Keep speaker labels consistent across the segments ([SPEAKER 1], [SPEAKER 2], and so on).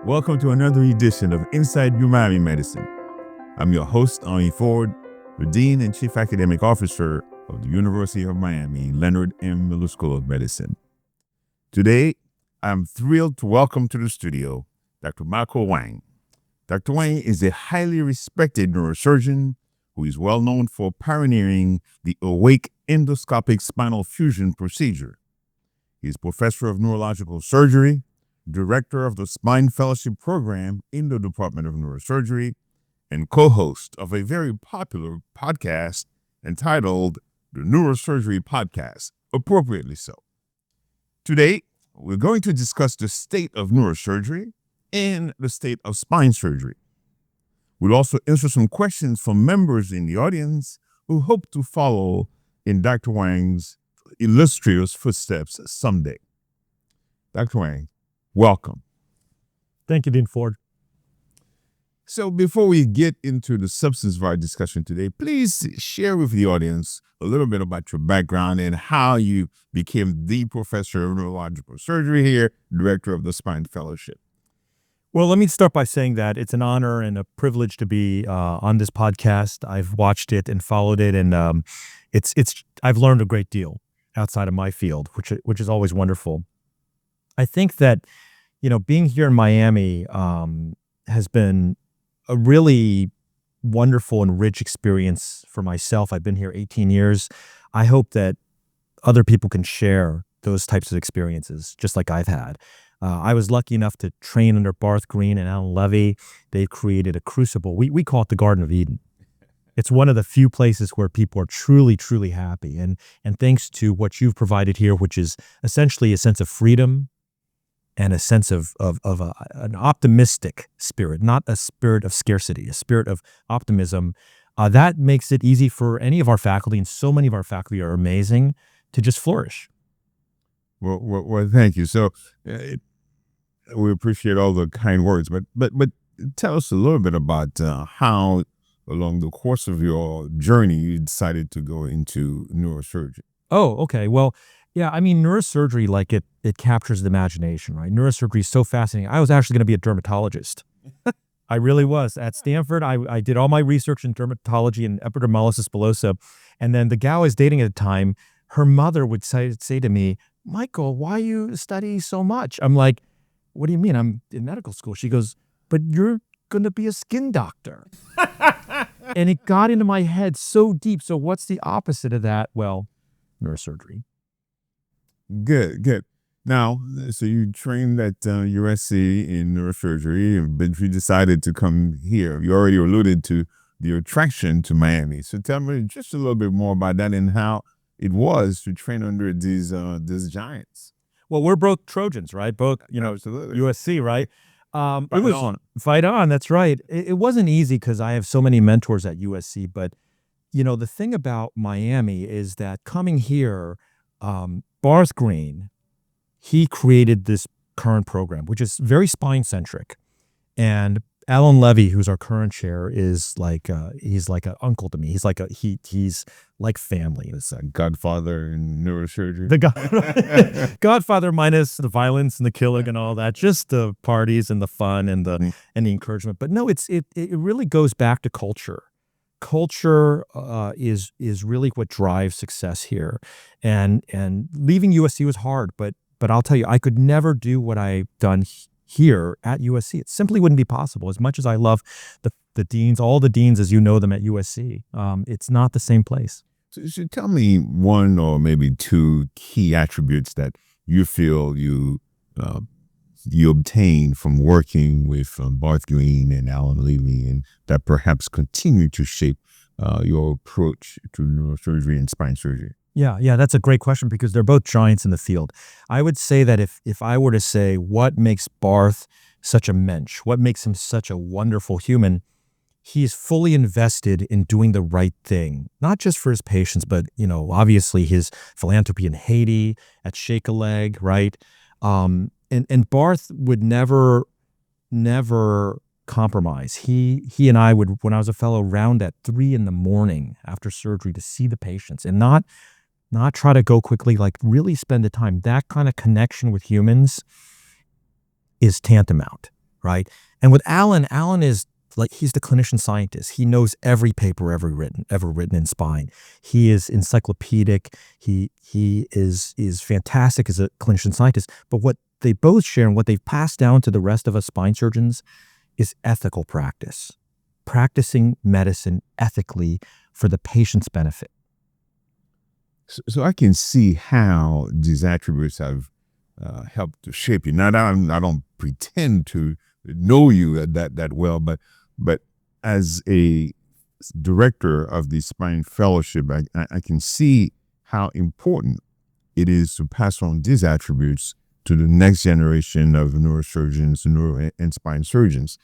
[SPEAKER 1] Welcome to another edition of Inside Your Miami Medicine. I'm your host, Henri Ford, the Dean and Chief Academic Officer of the University of Miami Leonard M. Miller School of Medicine. Today, I'm thrilled to welcome to the studio Dr. Michael Wang. Dr. Wang is a highly respected neurosurgeon who is well known for pioneering the awake endoscopic spinal fusion procedure. He is professor of neurological surgery, director of the Spine Fellowship Program in the Department of Neurosurgery, and co-host of a very popular podcast entitled the Neurosurgery Podcast, appropriately so. Today, we're going to discuss the state of neurosurgery and the state of spine surgery. We'll also answer some questions from members in the audience who hope to follow in Dr. Wang's illustrious footsteps someday. Dr. Wang, welcome.
[SPEAKER 2] Thank you, Dean Ford.
[SPEAKER 1] So before we get into the substance of our discussion today, please share with the audience a little bit about your background and how you became the professor of neurological surgery here, director of the Spine Fellowship.
[SPEAKER 2] Well, let me start by saying that it's an honor and a privilege to be on this podcast. I've watched it and followed it, and I've learned a great deal outside of my field, which is always wonderful. I think that, being here in Miami has been a really wonderful and rich experience for myself. I've been here 18 years. I hope that other people can share those types of experiences, just like I've had. I was lucky enough to train under Barth Green and Alan Levy. They created a crucible. We call it the Garden of Eden. It's one of the few places where people are truly, truly happy. And thanks to what you've provided here, which is essentially a sense of freedom and a sense of an optimistic spirit, not a spirit of scarcity, a spirit of optimism, that makes it easy for any of our faculty, and so many of our faculty are amazing, to just flourish.
[SPEAKER 1] Well, thank you. So we appreciate all the kind words, but tell us a little bit about how, along the course of your journey, you decided to go into neurosurgery.
[SPEAKER 2] Oh, okay. Well, yeah, neurosurgery, it captures the imagination, right? Neurosurgery is so fascinating. I was actually going to be a dermatologist. I really was. At Stanford, I did all my research in dermatology and epidermolysis bullosa. And then the gal I was dating at the time, her mother would say to me, "Michael, why you study so much?" I'm like, "What do you mean? I'm in medical school." She goes, "But you're going to be a skin doctor." And it got into my head so deep. So what's the opposite of that? Well, neurosurgery.
[SPEAKER 1] Good. Now, so you trained at USC in neurosurgery, but you decided to come here. You already alluded to the attraction to Miami. So tell me just a little bit more about that and how it was to train under these giants.
[SPEAKER 2] Well, we're both Trojans, right? Both,
[SPEAKER 1] Absolutely.
[SPEAKER 2] USC, right?
[SPEAKER 1] Fight on.
[SPEAKER 2] That's right. It wasn't easy because I have so many mentors at USC, but the thing about Miami is that coming here, Barth Green, he created this current program, which is very spine-centric. And Alan Levy, who's our current chair, is he's like an uncle to me. He's like family.
[SPEAKER 1] It's a godfather in neurosurgery.
[SPEAKER 2] The godfather minus the violence and the killing and all that, just the parties and the fun and the encouragement. But no, it really goes back to culture. Culture is really what drives success here. And leaving USC was hard, but I'll tell you, I could never do what I've done here at USC. It simply wouldn't be possible. As much as I love the deans, all the deans as you know them at USC, it's not the same place.
[SPEAKER 1] So tell me one or maybe two key attributes that you feel you obtained from working with Barth Green and Alan Levy, and that perhaps continue to shape your approach to neurosurgery and spine surgery.
[SPEAKER 2] Yeah, that's a great question because they're both giants in the field. I would say that if I were to say what makes Barth such a mensch, what makes him such a wonderful human, he is fully invested in doing the right thing, not just for his patients, but, obviously his philanthropy in Haiti, at Shake a Leg, right? And Barth would never compromise. He and I would, when I was a fellow, round at 3 a.m. after surgery to see the patients and not try to go quickly, really spend the time. That kind of connection with humans is tantamount, right? And with Alan is like, he's the clinician scientist. He knows every paper ever written in spine. He is encyclopedic. He is fantastic as a clinician scientist. But what they both share and what they've passed down to the rest of us spine surgeons is ethical practice, practicing medicine ethically for the patient's benefit.
[SPEAKER 1] So I can see how these attributes have helped to shape you. Now, I don't pretend to know you that well, but as a director of the Spine Fellowship, I can see how important it is to pass on these attributes to the next generation of neurosurgeons and spine surgeons.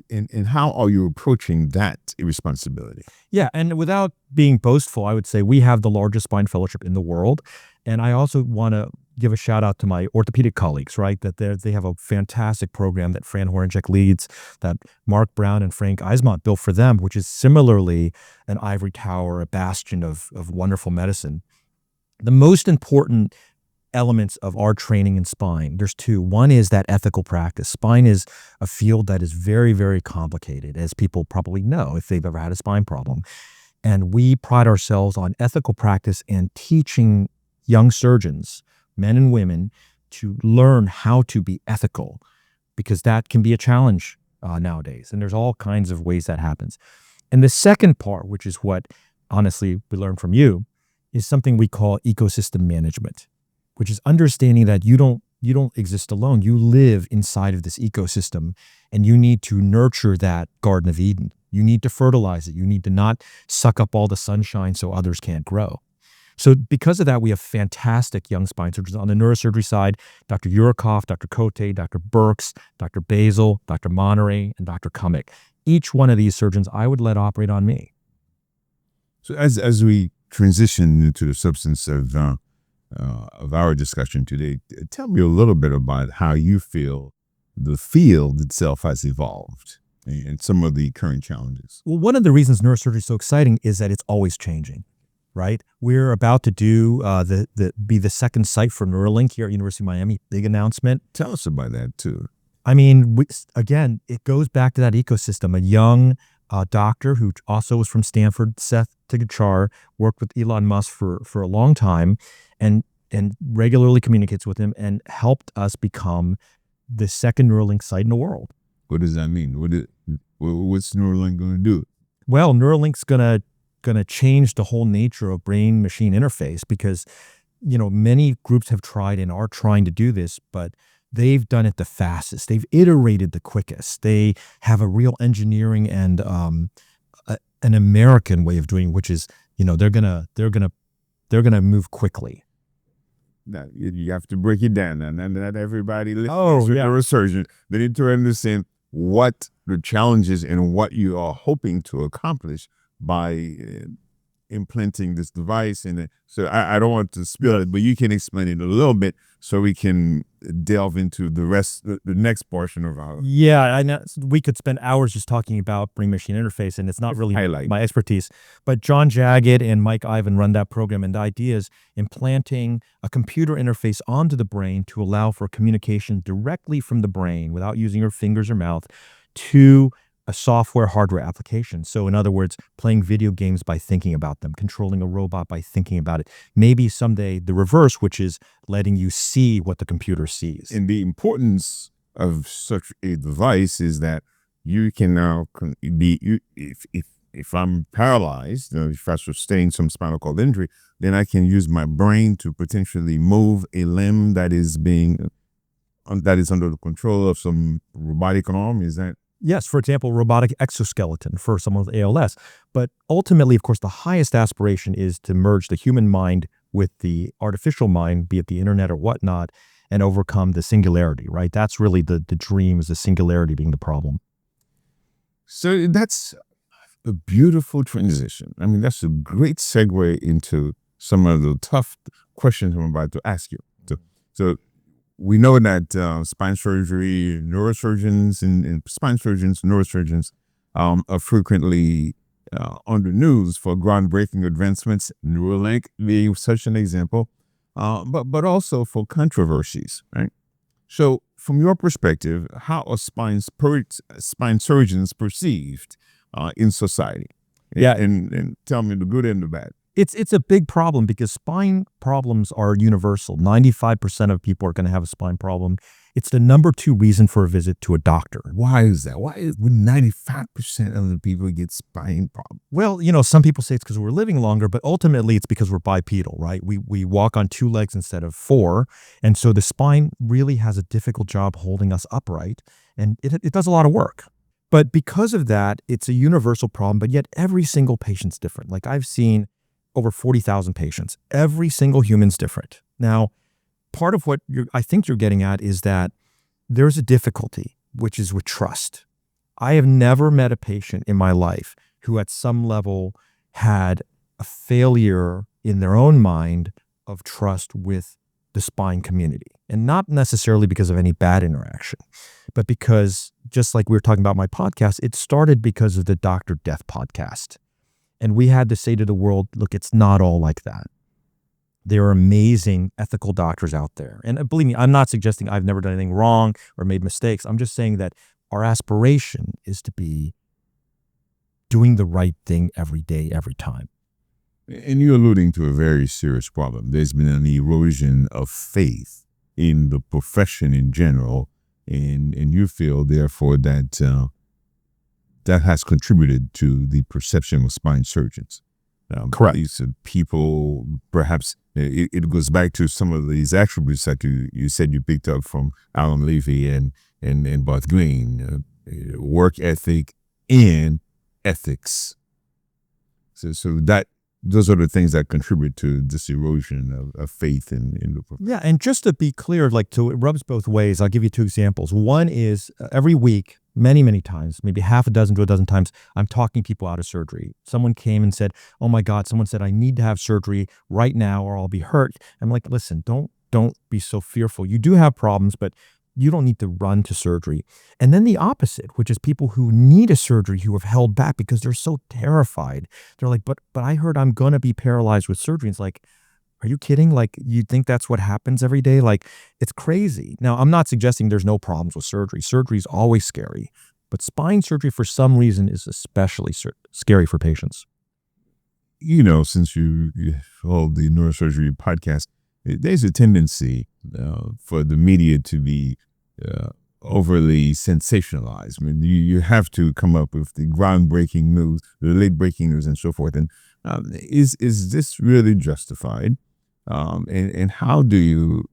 [SPEAKER 1] And how are you approaching that responsibility?
[SPEAKER 2] Yeah, and without being boastful, I would say we have the largest spine fellowship in the world. And I also want to give a shout out to my orthopedic colleagues, right? That they have a fantastic program that Fran Horenchek leads, that Mark Brown and Frank Eismont built for them, which is similarly an ivory tower, a bastion of wonderful medicine. The most important elements of our training in spine, there's two. One is that ethical practice. Spine is a field that is very, very complicated, as people probably know if they've ever had a spine problem. And we pride ourselves on ethical practice and teaching young surgeons, men and women, to learn how to be ethical, because that can be a challenge nowadays. And there's all kinds of ways that happens. And the second part, which is what honestly we learned from you, is something we call ecosystem management, which is understanding that you don't exist alone. You live inside of this ecosystem, and you need to nurture that Garden of Eden. You need to fertilize it. You need to not suck up all the sunshine so others can't grow. So because of that, we have fantastic young spine surgeons. On the neurosurgery side, Dr. Urikoff, Dr. Cote, Dr. Burks, Dr. Basil, Dr. Monterey, and Dr. Kummick. Each one of these surgeons I would let operate on me.
[SPEAKER 1] So as we transition into the substance of our discussion today, tell me a little bit about how you feel the field itself has evolved and some of the current challenges.
[SPEAKER 2] Well, one of the reasons neurosurgery is so exciting is that it's always changing, right? We're about to do be the second site for Neuralink here at University of Miami. Big announcement.
[SPEAKER 1] Tell us about that too.
[SPEAKER 2] I mean, again, it goes back to that ecosystem. A young doctor who also was from Stanford, Seth Tigachar, worked with Elon Musk for a long time and regularly communicates with him and helped us become the second Neuralink site in the world.
[SPEAKER 1] What does that mean? What's Neuralink going to do?
[SPEAKER 2] Well, Neuralink's gonna change the whole nature of brain-machine interface, because many groups have tried and are trying to do this, but they've done it the fastest. They've iterated the quickest. They have a real engineering and an American way of doing, which is they're gonna move quickly.
[SPEAKER 1] Now, you have to break it down, and not everybody listening
[SPEAKER 2] Oh, yeah.
[SPEAKER 1] a surgeon. They need to understand what the challenges and what you are hoping to accomplish by implanting this device. And so I don't want to spill it, but you can explain it a little bit so we can delve into the next portion of our
[SPEAKER 2] Yeah, I know we could spend hours just talking about brain-machine interface, and it's not really
[SPEAKER 1] highlight.
[SPEAKER 2] my expertise. But John Jagged and Mike Ivan run that program, and the idea is implanting a computer interface onto the brain to allow for communication directly from the brain without using your fingers or mouth to a software hardware application. So in other words, playing video games by thinking about them, controlling a robot by thinking about it. Maybe someday the reverse, which is letting you see what the computer sees.
[SPEAKER 1] And the importance of such a device is that you can now be, if I'm paralyzed, if I sustain some spinal cord injury, then I can use my brain to potentially move a limb that is under the control of some robotic arm. Is that?
[SPEAKER 2] Yes, for example, robotic exoskeleton for someone with ALS. But ultimately, of course, the highest aspiration is to merge the human mind with the artificial mind, be it the internet or whatnot, and overcome the singularity, right? That's really the dream, is the singularity being the problem.
[SPEAKER 1] So that's a beautiful transition. I mean, that's a great segue into some of the tough questions I'm about to ask you. So we know that spine surgery, neurosurgeons, and spine surgeons, neurosurgeons are frequently on the news for groundbreaking advancements, Neuralink being such an example, but also for controversies, right? So from your perspective, how are spine surgeons perceived in society?
[SPEAKER 2] Yeah.
[SPEAKER 1] And tell me the good and the bad.
[SPEAKER 2] It's a big problem because spine problems are universal. 95% of people are going to have a spine problem. It's the number 2 reason for a visit to a doctor.
[SPEAKER 1] Why is that? Why is 95% of the people get spine problems?
[SPEAKER 2] Well, some people say it's because we're living longer, but ultimately it's because we're bipedal, right? We walk on 2 legs instead of 4. And so the spine really has a difficult job holding us upright, and it does a lot of work. But because of that, it's a universal problem, but yet every single patient's different. Like I've seen over 40,000 patients. Every single human's different. Now, part of what I think you're getting at is that there's a difficulty, which is with trust. I have never met a patient in my life who at some level had a failure in their own mind of trust with the spine community. And not necessarily because of any bad interaction, but because, just like we were talking about my podcast, it started because of the Dr. Death podcast. And we had to say to the world, look, it's not all like that. There are amazing ethical doctors out there. And believe me, I'm not suggesting I've never done anything wrong or made mistakes. I'm just saying that our aspiration is to be doing the right thing every day, every time.
[SPEAKER 1] And you're alluding to a very serious problem. There's been an erosion of faith in the profession in general. And you feel, therefore, that that has contributed to the perception of spine surgeons.
[SPEAKER 2] Correct.
[SPEAKER 1] These people, perhaps, it goes back to some of these attributes that you said you picked up from Alan Levy and Bart Green, work ethic and ethics. So those are the things that contribute to this erosion of faith in the profession.
[SPEAKER 2] Yeah, and just to be clear, it rubs both ways. I'll give you 2 examples. One is every week, many times, maybe half a dozen to a dozen times, I'm talking people out of surgery. Someone came and said, oh my God, someone said I need to have surgery right now or I'll be hurt. I'm like, listen, don't be so fearful. You do have problems, but you don't need to run to surgery. And then the opposite, which is people who need a surgery who have held back because they're so terrified. They're like, but I heard I'm going to be paralyzed with surgery. It's like, are you kidding? Like, you think that's what happens every day? Like, it's crazy. Now, I'm not suggesting there's no problems with surgery. Surgery is always scary. But spine surgery, for some reason, is especially scary for patients.
[SPEAKER 1] Since you hold the neurosurgery podcast, there's a tendency for the media to be overly sensationalized. I mean, you have to come up with the groundbreaking news, the late breaking news, and so forth. And is this really justified? And how do you,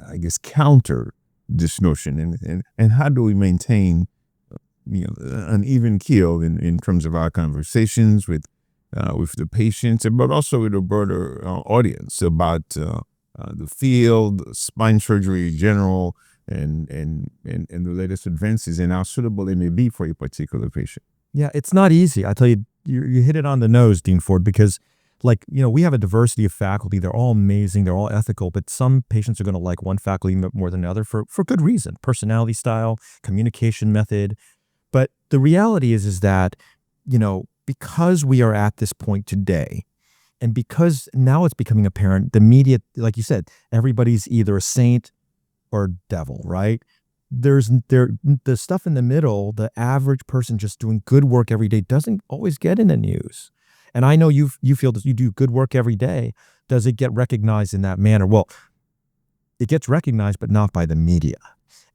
[SPEAKER 1] I guess, counter this notion? And how do we maintain, an even keel in terms of our conversations with the patients, but also with a broader audience about the field, spine surgery in general, and the latest advances and how suitable it may be for a particular patient?
[SPEAKER 2] Yeah, it's not easy. I tell you, you hit it on the nose, Dean Ford, because we have a diversity of faculty. They're all amazing. They're all ethical, but some patients are going to like one faculty more than another for good reason, personality style, communication method. But the reality is that, because we are at this point today, and because now it's becoming apparent, the media, like you said, everybody's either a saint or devil, right? The stuff in the middle, the average person just doing good work every day doesn't always get in the news. And I know you feel that you do good work every day. Does it get recognized in that manner? Well, it gets recognized, but not by the media.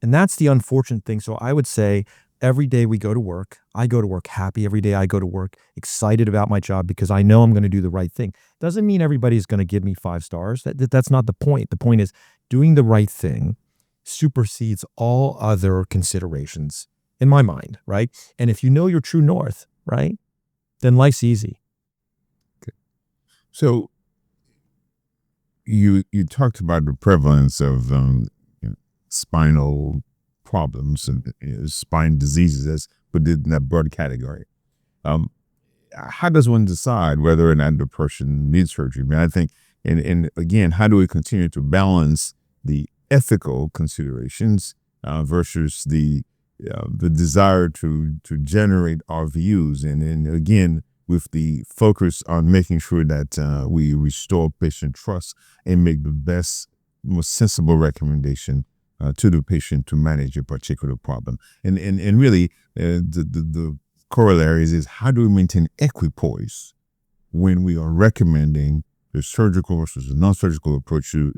[SPEAKER 2] And that's the unfortunate thing. So I would say every day we go to work, I go to work happy. Every day I go to work excited about my job because I know I'm going to do the right thing. Doesn't mean everybody's going to give me 5 stars. That's not the point. The point is doing the right thing supersedes all other considerations in my mind, right? And if you know your true north, right, then life's easy.
[SPEAKER 1] So you talked about the prevalence of spinal problems and spine diseases, as put it in that broad category. How does one decide whether or not the person needs surgery? I mean, I think, and again, how do we continue to balance the ethical considerations versus the desire to generate our views, and again, with the focus on making sure that we restore patient trust and make the best, most sensible recommendation to the patient to manage a particular problem. And really, the corollaries is how do we maintain equipoise when we are recommending the surgical versus the non-surgical approach to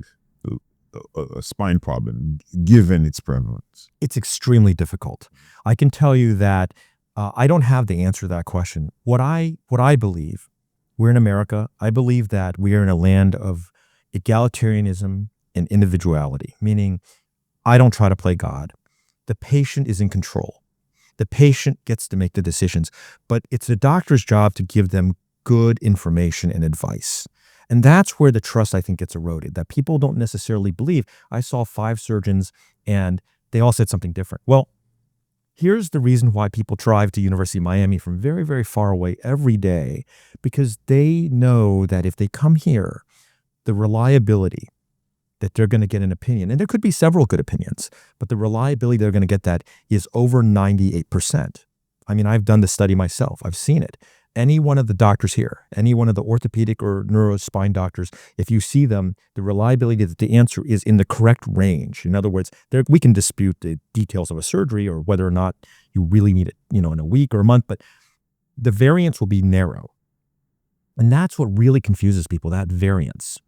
[SPEAKER 1] a spine problem, given its prevalence?
[SPEAKER 2] It's extremely difficult. I can tell you that I don't have the answer to that question. What I believe, we're in America. I believe that we are in a land of egalitarianism and individuality, meaning I don't try to play God. The patient is in control. The patient gets to make the decisions, but it's the doctor's job to give them good information and advice. And that's where the trust, I think, gets eroded, that people don't necessarily believe. I saw 5 surgeons and they all said something different. Well, here's the reason why people drive to University of Miami from very, very far away every day, because they know that if they come here, the reliability that they're going to get an opinion, and there could be several good opinions, but the reliability they're going to get that is over 98%. I mean, I've done the study myself. I've seen it. Any one of the doctors here, any one of the orthopedic or neurospine doctors, if you see them, the reliability that the answer is in the correct range. In other words, we can dispute the details of a surgery or whether or not you really need it, in a week or a month, but the variance will be narrow. And that's what really confuses people, that variance.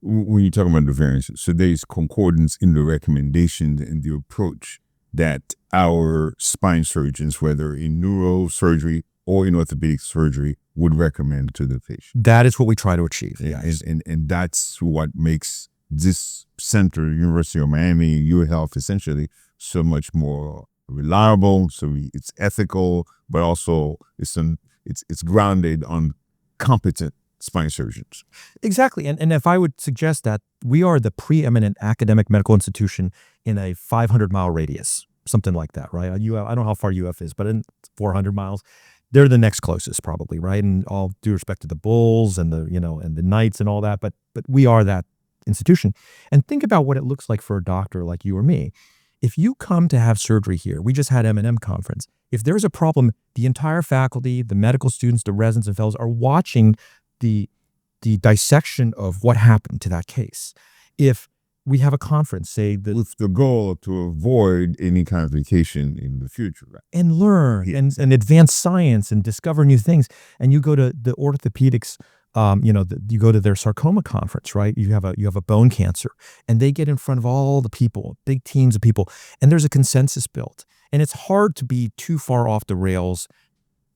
[SPEAKER 1] When you're talking about the variance, so there's concordance in the recommendation and the approach that our spine surgeons, whether in neurosurgery or in orthopedic surgery, would recommend to the patient.
[SPEAKER 2] That is what we try to achieve. Yes.
[SPEAKER 1] And that's what makes this center, University of Miami, UHealth, essentially so much more reliable. So it's ethical, but also it's grounded on competent spine surgeons.
[SPEAKER 2] Exactly. And if I would suggest that we are the preeminent academic medical institution in a 500-mile radius, something like that, right? I don't know how far UF is, but in 400 miles, they're the next closest probably, right? And all due respect to the Bulls and and the Knights and all that, but we are that institution. And think about what it looks like for a doctor like you or me. If you come to have surgery here, we just had M&M conference. If there's a problem, the entire faculty, the medical students, the residents and fellows are watching the dissection of what happened to that case. If we have a conference, say
[SPEAKER 1] with the goal to avoid any complication in the future, right?
[SPEAKER 2] And learn and advance science and discover new things. And you go to the orthopedics, you go to their sarcoma conference, right? You have a bone cancer, and they get in front of all the people, big teams of people, and there's a consensus built. And it's hard to be too far off the rails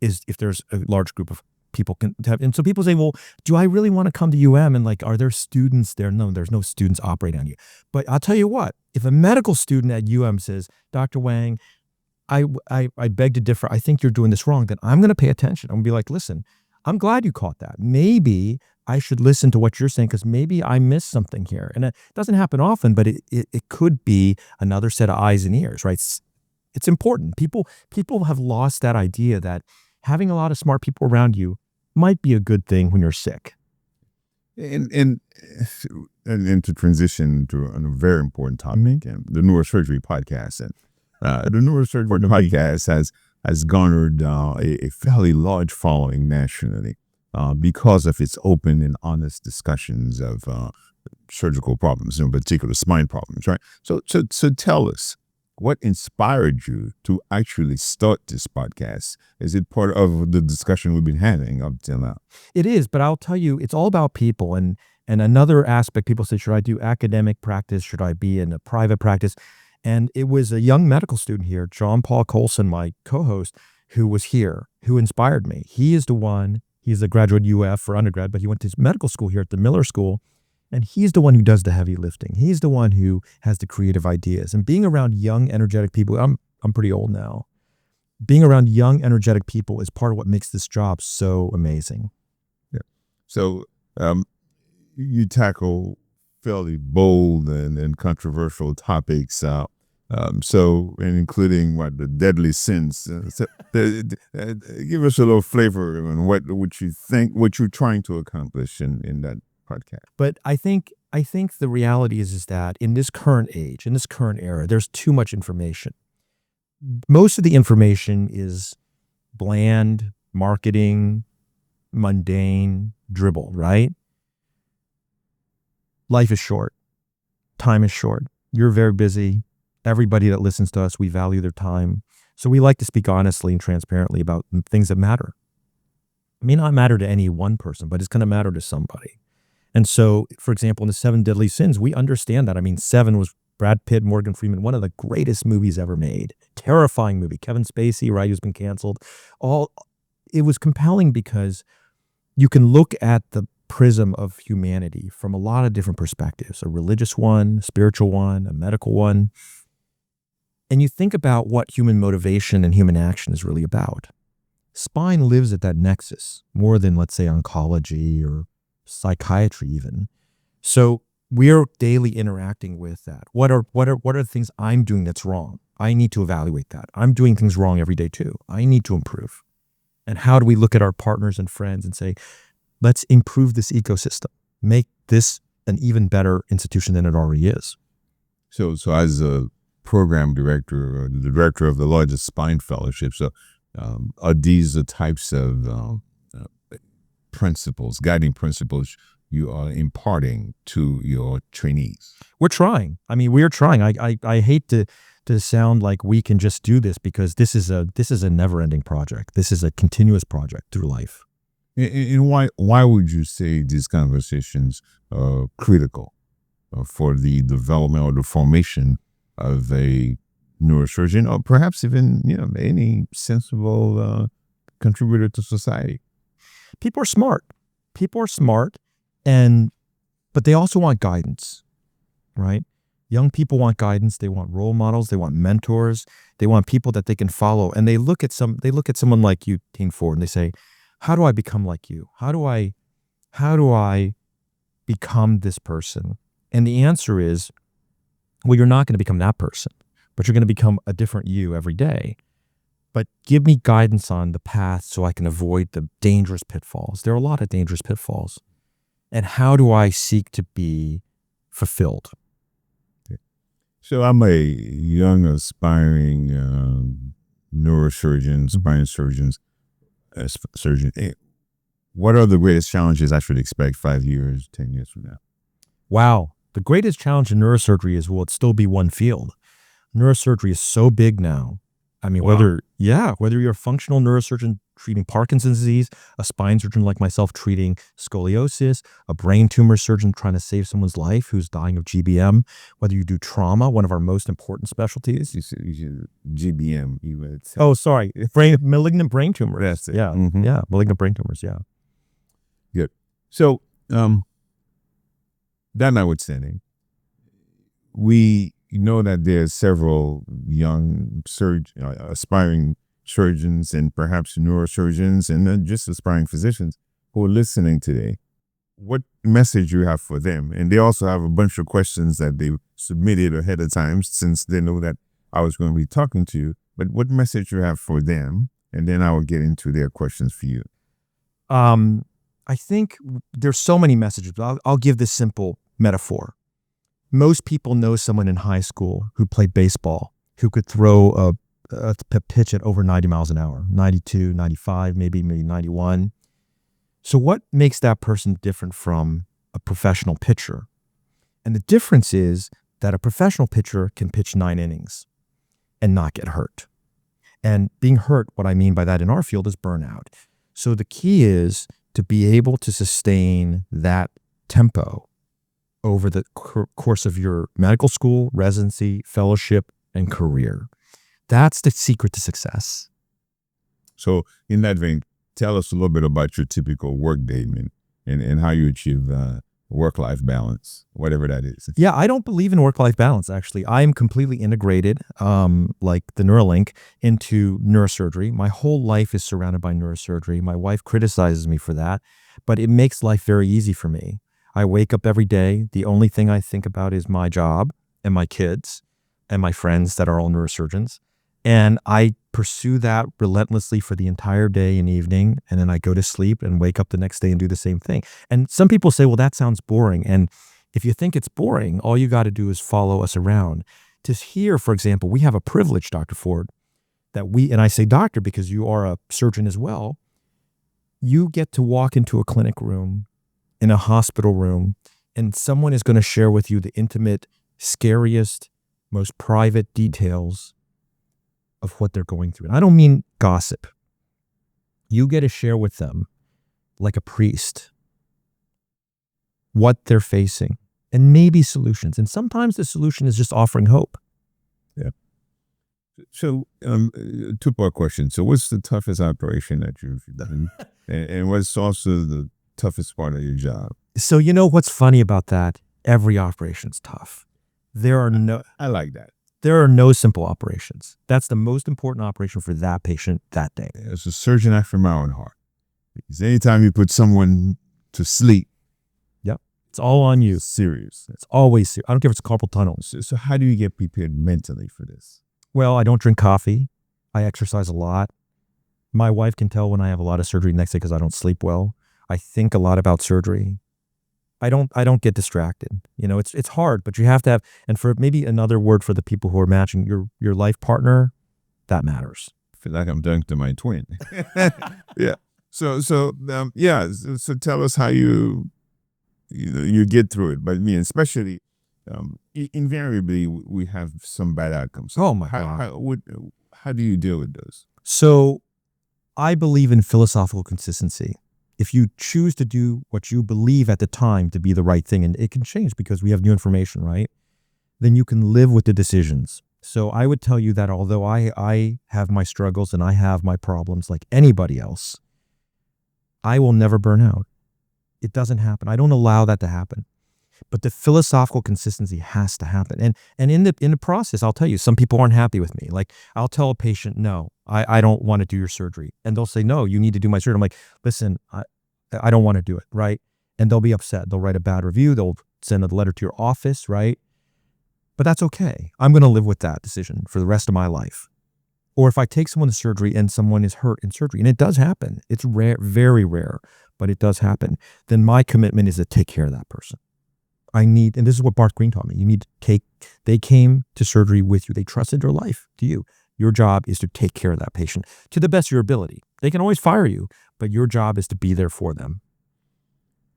[SPEAKER 2] if there's a large group of people can have. And so people say, well, do I really want to come to UM? And are there students there? No, there's no students operating on you. But I'll tell you what, if a medical student at UM says, Dr. Wang, I beg to differ, I think you're doing this wrong, then I'm going to pay attention. I'm going to be like, listen, I'm glad you caught that. Maybe I should listen to what you're saying because maybe I missed something here. And it doesn't happen often, but it could be another set of eyes and ears, right? It's important. People have lost that idea that having a lot of smart people around you might be a good thing when you're sick.
[SPEAKER 1] And to transition to a very important topic, the neurosurgery podcast. And the neurosurgery podcast has garnered a fairly large following nationally because of its open and honest discussions of surgical problems, in particular spine problems, right? So tell us, what inspired you to actually start this podcast? Is it part of the discussion we've been having up till now?
[SPEAKER 2] It is, but I'll tell you, it's all about people. And another aspect, people say, should I do academic practice? Should I be in a private practice? And it was a young medical student here, John Paul Colson, my co-host, who was here, who inspired me. He is the one, he's a graduate UF for undergrad, but he went to medical school here at the Miller School. And he's the one who does the heavy lifting. He's the one who has the creative ideas. And being around young, energetic people, I'm pretty old now. Being around young, energetic people is part of what makes this job so amazing.
[SPEAKER 1] Yeah. So you tackle fairly bold and controversial topics. And including the deadly sins. Give us a little flavor on what you think, what you're trying to accomplish in that podcast.
[SPEAKER 2] But I think the reality is that in this current age, in this current era, there's too much information. Most of the information is bland, marketing, mundane, dribble, right? Life is short. Time is short. You're very busy. Everybody that listens to us, we value their time. So we like to speak honestly and transparently about things that matter. It may not matter to any one person, but it's going to matter to somebody. And so, for example, in the Seven Deadly Sins, we understand that. I mean, Seven was Brad Pitt, Morgan Freeman, one of the greatest movies ever made. Terrifying movie. Kevin Spacey, right, who's been canceled. It was compelling because you can look at the prism of humanity from a lot of different perspectives, a religious one, a spiritual one, a medical one. And you think about what human motivation and human action is really about. Spine lives at that nexus more than, let's say, oncology or psychiatry even. So we're daily interacting with that. What are the things I'm doing that's wrong? I need to evaluate that. I'm doing things wrong every day too. I need to improve. And how do we look at our partners and friends and say, let's improve this ecosystem, make this an even better institution than it already is?
[SPEAKER 1] So as a program director or the director of the largest spine fellowship, are these the types of principles, guiding principles you are imparting to your trainees?
[SPEAKER 2] We're trying. I mean, we're trying. I hate to sound like we can just do this, because this is a never-ending project. This is a continuous project through life.
[SPEAKER 1] And why would you say these conversations are critical for the development or the formation of a neurosurgeon, or perhaps even any sensible contributor to society?
[SPEAKER 2] People are smart. But they also want guidance, right? Young people want guidance. They want role models. They want mentors. They want people that they can follow. And they look at someone like you, Henri Ford, and they say, how do I become like you? How do I become this person? And the answer is, well, you're not going to become that person, but you're going to become a different you every day. But give me guidance on the path so I can avoid the dangerous pitfalls. There are a lot of dangerous pitfalls. And how do I seek to be fulfilled?
[SPEAKER 1] So I'm a young, aspiring neurosurgeon, spine surgeon. What are the greatest challenges I should expect 5 years, 10 years from now?
[SPEAKER 2] Wow. The greatest challenge in neurosurgery is, will it still be one field? Neurosurgery is so big now. I mean, whether you're a functional neurosurgeon treating Parkinson's disease, a spine surgeon like myself treating scoliosis, a brain tumor surgeon trying to save someone's life who's dying of GBM, whether you do trauma, one of our most important specialties.
[SPEAKER 1] GBM.
[SPEAKER 2] Oh, sorry. Malignant brain tumors.
[SPEAKER 1] That's it.
[SPEAKER 2] Yeah.
[SPEAKER 1] Mm-hmm.
[SPEAKER 2] Yeah. Malignant brain tumors. Yeah.
[SPEAKER 1] Good. So, that notwithstanding, we know that there's several young aspiring surgeons and perhaps neurosurgeons and just aspiring physicians who are listening today. What message you have for them? And they also have a bunch of questions that they submitted ahead of time, since they know that I was going to be talking to you. But what message you have for them? And then I will get into their questions for you.
[SPEAKER 2] I think there's so many messages. I'll give this simple metaphor. Most people know someone in high school who played baseball, who could throw a pitch at over 90 miles an hour, 92, 95, maybe 91. So what makes that person different from a professional pitcher? And the difference is that a professional pitcher can pitch 9 innings and not get hurt. And being hurt, what I mean by that in our field, is burnout. So the key is to be able to sustain that tempo over the course of your medical school, residency, fellowship, and career. That's the secret to success.
[SPEAKER 1] So in that vein, tell us a little bit about your typical work day, and how you achieve work-life balance, whatever that is.
[SPEAKER 2] Yeah, I don't believe in work-life balance, actually. I am completely integrated, like the Neuralink, into neurosurgery. My whole life is surrounded by neurosurgery. My wife criticizes me for that, but it makes life very easy for me. I wake up every day. The only thing I think about is my job and my kids and my friends that are all neurosurgeons. And I pursue that relentlessly for the entire day and evening. And then I go to sleep and wake up the next day and do the same thing. And some people say, well, that sounds boring. And if you think it's boring, all you got to do is follow us around. To hear, for example, we have a privilege, Dr. Ford, and I say doctor because you are a surgeon as well. You get to walk into a clinic room, in a hospital room, and someone is going to share with you the intimate scariest, most private details of what they're going through. And I don't mean gossip. You get to share with them, like a priest, what they're facing and maybe solutions. And sometimes the solution is just offering hope.
[SPEAKER 1] Yeah. So, two-part question. So what's the toughest operation that you've done? and what's also the toughest part of your job?
[SPEAKER 2] So you know what's funny about that? Every operation's tough.
[SPEAKER 1] I like that.
[SPEAKER 2] There are no simple operations. That's the most important operation for that patient that day.
[SPEAKER 1] As a surgeon after my own heart, because anytime you put someone to sleep,
[SPEAKER 2] It's all on you.
[SPEAKER 1] it's serious.
[SPEAKER 2] It's always serious. I don't care if it's carpal tunnel.
[SPEAKER 1] So how do you get prepared mentally for this?
[SPEAKER 2] Well, I don't drink coffee. I exercise a lot. My wife can tell when I have a lot of surgery next day because I don't sleep well. I think a lot about surgery. I don't get distracted. You know, it's hard, but you have to have, and for maybe another word for the people who are matching your life partner, that matters.
[SPEAKER 1] I feel like I'm talking to my twin. Yeah. So tell us how you get through it. But I mean, especially, invariably, we have some bad outcomes.
[SPEAKER 2] Oh my God.
[SPEAKER 1] How do you deal with those?
[SPEAKER 2] So I believe in philosophical consistency. If you choose to do what you believe at the time to be the right thing, and it can change because we have new information, right? Then you can live with the decisions. So I would tell you that although I have my struggles and I have my problems like anybody else, I will never burn out. It doesn't happen. I don't allow that to happen. But the philosophical consistency has to happen. And in the process, I'll tell you, some people aren't happy with me. Like, I'll tell a patient, no, I don't want to do your surgery. And they'll say, no, you need to do my surgery. I'm like, listen, I don't want to do it, right? And they'll be upset. They'll write a bad review. They'll send a letter to your office, right? But that's okay. I'm going to live with that decision for the rest of my life. Or if I take someone to surgery and someone is hurt in surgery, and it does happen, it's rare, very rare, but it does happen, then my commitment is to take care of that person. And this is what Bart Green taught me, they came to surgery with you. They trusted their life to you. Your job is to take care of that patient to the best of your ability. They can always fire you, but your job is to be there for them.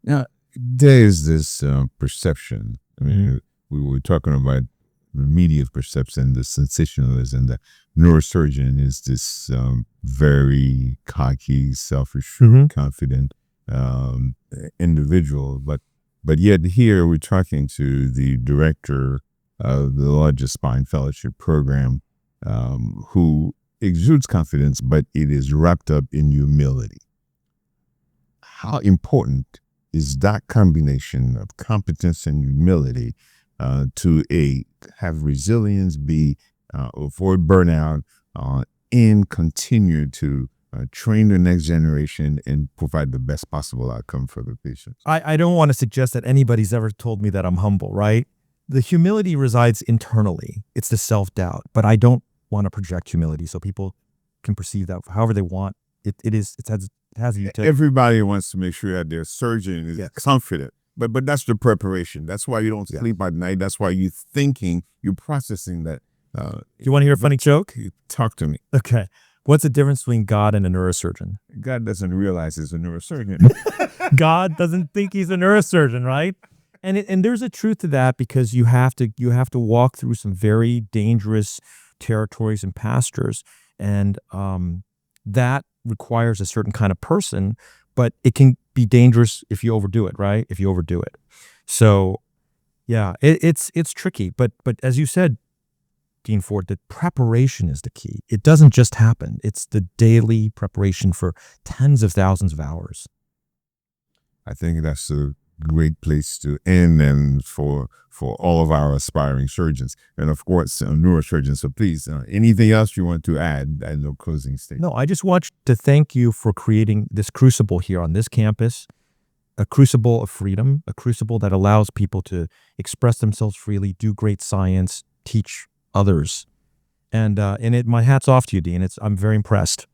[SPEAKER 1] Now, there is this perception. I mean, we were talking about the media perception, the sensationalism, the neurosurgeon is this very cocky, selfish, confident individual. But yet here we're talking to the director of the largest spine fellowship program, who exudes confidence, but it is wrapped up in humility. How important is that combination of competence and humility to have resilience, avoid burnout, and continue to train the next generation and provide the best possible outcome for the patients?
[SPEAKER 2] I don't want to suggest that anybody's ever told me that I'm humble, right? The humility resides internally. It's the self-doubt, but I don't want to project humility so people can perceive that however they want. It has you.
[SPEAKER 1] Everybody wants to make sure that their surgeon is confident, but that's the preparation. That's why you don't sleep at night. That's why you're processing that.
[SPEAKER 2] You want to hear a funny joke?
[SPEAKER 1] Talk to me.
[SPEAKER 2] Okay. What's the difference between God and a neurosurgeon?
[SPEAKER 1] God doesn't realize he's a neurosurgeon.
[SPEAKER 2] God doesn't think he's a neurosurgeon, right? And there's a truth to that because you have to walk through some very dangerous territories and pastures, and that requires a certain kind of person, but it can be dangerous if you overdo it, right? If you overdo it. So yeah, it's tricky, but as you said, Dean Ford, the preparation is the key. It doesn't just happen. It's the daily preparation for tens of thousands of hours.
[SPEAKER 1] I think that's a great place to end, and for all of our aspiring surgeons, and of course neurosurgeons. So please, anything else you want to add at the closing statement?
[SPEAKER 2] No, I just want to thank you for creating this crucible here on this campus, a crucible of freedom, a crucible that allows people to express themselves freely, do great science, teach others, and my hat's off to you, Dean. I'm very impressed.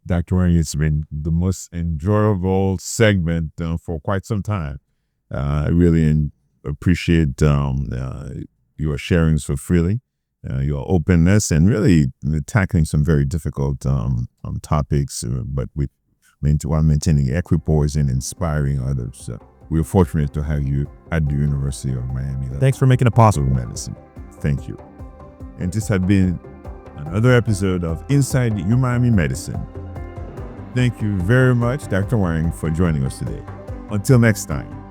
[SPEAKER 1] Dr. Wang, it's been the most enjoyable segment for quite some time. I really appreciate your sharing so freely, your openness, and really tackling some very difficult topics, but while maintaining equipoise and inspiring others. we're fortunate to have you at the University of Miami.
[SPEAKER 2] Thanks for making it possible.
[SPEAKER 1] Medicine. Thank you. And this has been another episode of Inside UMiami Medicine. Thank you very much, Dr. Wang, for joining us today. Until next time.